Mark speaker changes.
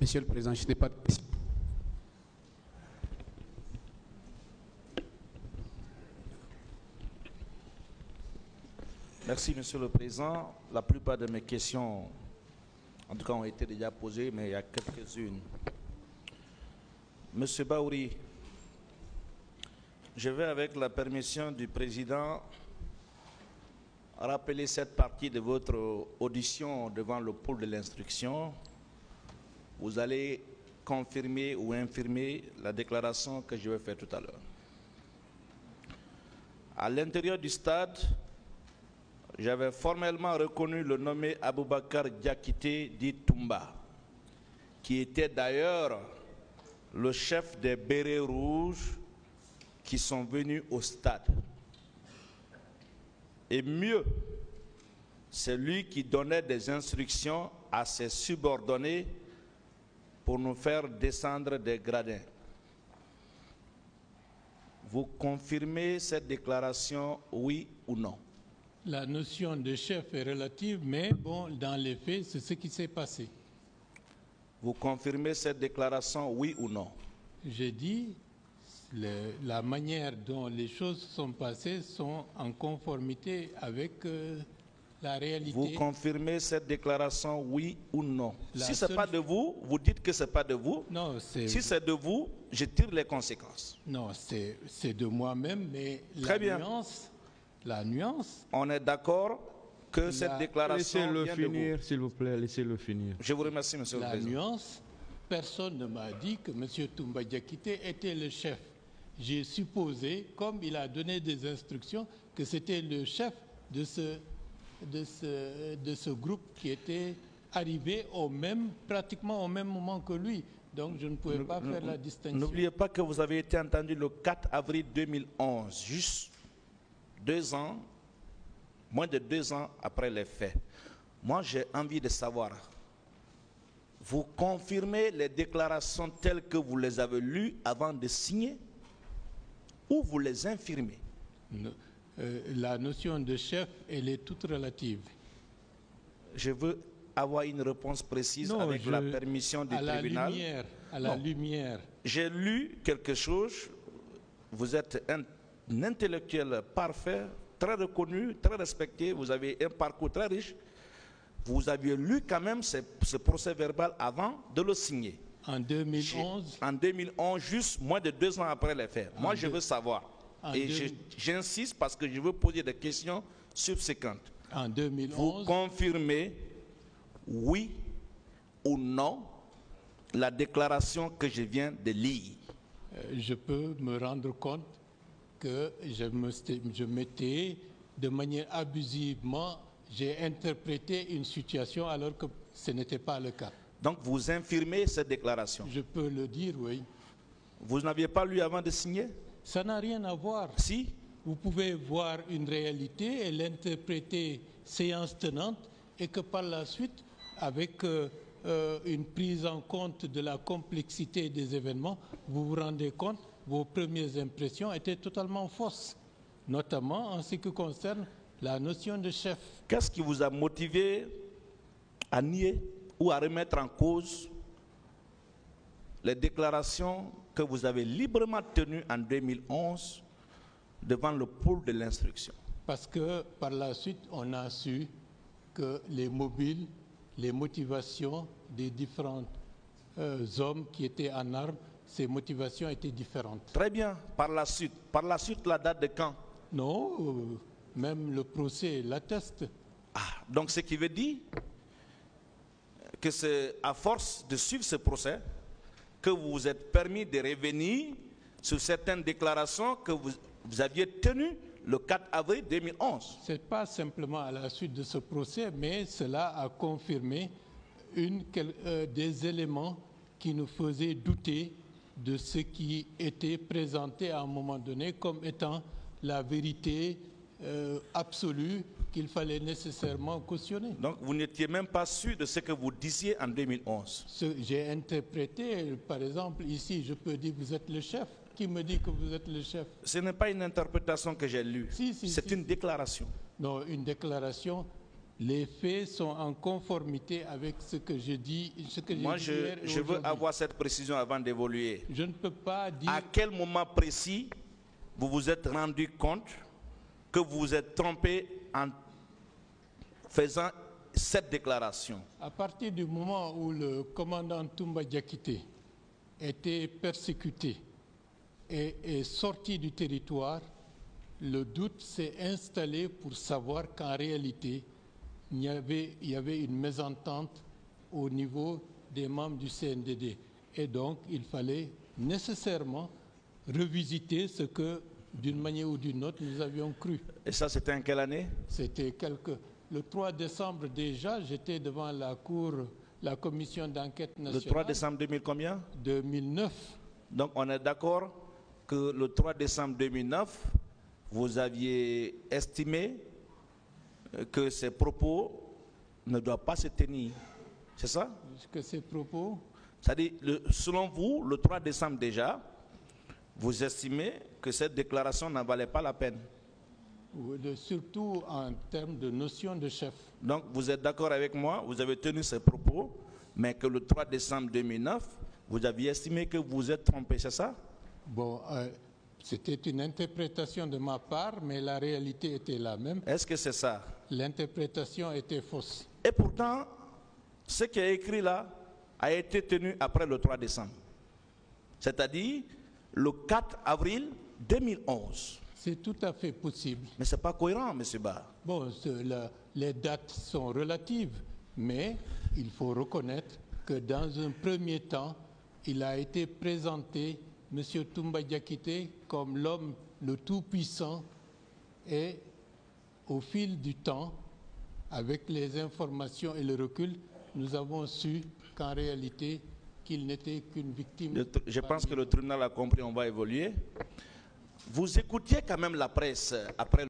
Speaker 1: Monsieur le Président, je n'ai pas de question.
Speaker 2: Merci, Monsieur le Président. La plupart de mes questions, en tout cas, ont été déjà posées, mais il y a quelques-unes. Monsieur Baouri, je vais, avec la permission du Président, rappeler cette partie de votre audition devant le pôle de l'instruction. Vous allez confirmer ou infirmer la déclaration que je vais faire tout à l'heure. À l'intérieur du stade, j'avais formellement reconnu le nommé Aboubakar Diakité dit Toumba, qui était d'ailleurs le chef des bérets rouges qui sont venus au stade. Et mieux, c'est lui qui donnait des instructions à ses subordonnés pour nous faire descendre des gradins. Vous confirmez cette déclaration, oui ou non?
Speaker 3: La notion de chef est relative, mais bon, dans les faits, c'est ce qui s'est passé.
Speaker 2: Vous confirmez cette déclaration, oui ou non?
Speaker 3: J'ai dit, la manière dont les choses sont passées sont en conformité avec la réalité.
Speaker 2: Vous confirmez cette déclaration, oui ou non? Si ce n'est pas de vous, vous dites que ce n'est pas de vous.
Speaker 3: Non,
Speaker 2: si c'est de vous, je tire les conséquences.
Speaker 3: Non, c'est de moi-même, mais
Speaker 2: Très bien.
Speaker 3: La nuance.
Speaker 2: On est d'accord que cette déclaration
Speaker 4: Laissez-le
Speaker 2: vient
Speaker 4: finir,
Speaker 2: de vous.
Speaker 4: s'il vous plaît, laissez-le finir.
Speaker 2: Je vous remercie, Monsieur le Président.
Speaker 3: La nuance, personne ne m'a dit que M. Toumba Diakité était le chef. J'ai supposé, comme il a donné des instructions, que c'était le chef de ce groupe qui était arrivé pratiquement au même moment que lui. Donc je ne pouvais pas faire la distinction.
Speaker 2: N'oubliez pas que vous avez été entendu le 4 avril 2011, juste 2 ans, moins de 2 ans après les faits. Moi, j'ai envie de savoir, vous confirmez les déclarations telles que vous les avez lues avant de signer ou vous les infirmez?
Speaker 3: La notion de chef, elle est toute relative.
Speaker 2: Je veux avoir une réponse précise avec la permission du tribunal.
Speaker 3: À la lumière.
Speaker 2: J'ai lu quelque chose. Vous êtes un intellectuel parfait, très reconnu, très respecté. Vous avez un parcours très riche. Vous aviez lu quand même ce procès verbal avant de le signer.
Speaker 3: En 2011.
Speaker 2: En 2011, juste moins de 2 ans après les faits. Moi, je veux savoir. Et j'insiste parce que je veux poser des questions subséquentes.
Speaker 3: En 2011.
Speaker 2: Vous confirmez, oui ou non, la déclaration que je viens de lire?
Speaker 3: Je peux me rendre compte que je m'étais, de manière abusivement, j'ai interprété une situation alors que ce n'était pas le cas.
Speaker 2: Donc vous infirmez cette déclaration?
Speaker 3: Je peux le dire, oui.
Speaker 2: Vous n'aviez pas lu avant de signer?
Speaker 3: Ça n'a rien à voir.
Speaker 2: Si.
Speaker 3: Vous pouvez voir une réalité et l'interpréter séance tenante et que par la suite, avec une prise en compte de la complexité des événements, vous vous rendez compte, vos premières impressions étaient totalement fausses, notamment en ce qui concerne la notion de chef.
Speaker 2: Qu'est-ce qui vous a motivé à nier ou à remettre en cause les déclarations que vous avez librement tenues en 2011 devant le pôle de l'instruction?
Speaker 3: Parce que par la suite, on a su que les mobiles, les motivations des différents hommes qui étaient en armes, ces motivations étaient différentes.
Speaker 2: Très bien. Par la suite, la date de quand?
Speaker 3: Non, même le procès l'atteste.
Speaker 2: Ah, donc ce qui veut dire que c'est à force de suivre ce procès que vous vous êtes permis de revenir sur certaines déclarations que vous aviez tenues le 4 avril 2011.
Speaker 3: Ce n'est pas simplement à la suite de ce procès, mais cela a confirmé des éléments qui nous faisaient douter de ce qui était présenté à un moment donné comme étant la vérité absolue qu'il fallait nécessairement cautionner.
Speaker 2: Donc vous n'étiez même pas sûr de ce que vous disiez en 2011.
Speaker 3: J'ai interprété, par exemple, ici, je peux dire vous êtes le chef. Qui me dit que vous êtes le chef?
Speaker 2: Ce n'est pas une interprétation que j'ai lue.
Speaker 3: Si,
Speaker 2: c'est une déclaration.
Speaker 3: Non, une déclaration Les faits sont en conformité avec ce que je dis, ce que
Speaker 2: Moi,
Speaker 3: j'ai dit hier et
Speaker 2: je veux
Speaker 3: aujourd'hui.
Speaker 2: avoir cette précision avant d'évoluer.
Speaker 3: Je ne peux pas dire...
Speaker 2: À quel moment précis vous vous êtes rendu compte que vous vous êtes trompé en faisant cette déclaration?
Speaker 3: À partir du moment où le commandant Toumba Diakité était persécuté et est sorti du territoire, le doute s'est installé pour savoir qu'en réalité, il y avait une mésentente au niveau des membres du CNDD. Et donc, il fallait nécessairement revisiter ce que, d'une manière ou d'une autre, nous avions cru.
Speaker 2: Et ça, c'était en quelle année?
Speaker 3: C'était le 3 décembre déjà, j'étais devant la commission d'enquête nationale.
Speaker 2: Le 3 décembre 2000 combien?
Speaker 3: 2009.
Speaker 2: Donc, on est d'accord que le 3 décembre 2009, vous aviez estimé que ces propos ne doivent pas se tenir. C'est ça?
Speaker 3: Que ces propos...
Speaker 2: C'est-à-dire, selon vous, le 3 décembre déjà, vous estimez que cette déclaration n'en valait pas la peine.
Speaker 3: Surtout en termes de notion de chef.
Speaker 2: Donc, vous êtes d'accord avec moi, vous avez tenu ces propos, mais que le 3 décembre 2009, vous aviez estimé que vous êtes trompé, c'est ça?
Speaker 3: Bon, c'était une interprétation de ma part, mais la réalité était la même.
Speaker 2: Est-ce que c'est ça?
Speaker 3: L'interprétation était fausse.
Speaker 2: Et pourtant, ce qui est écrit là a été tenu après le 3 décembre. C'est-à-dire le 4 avril 2011.
Speaker 3: C'est tout à fait possible.
Speaker 2: Mais ce n'est pas cohérent, M. Ba.
Speaker 3: Bon, les dates sont relatives, mais il faut reconnaître que dans un premier temps, il a été présenté, M. Toumba Diakité, comme l'homme le tout-puissant, et au fil du temps, avec les informations et le recul, nous avons su qu'en réalité, qu'il n'était qu'une victime.
Speaker 2: Je pense que le tribunal a compris, on va évoluer. Vous écoutiez quand même la presse après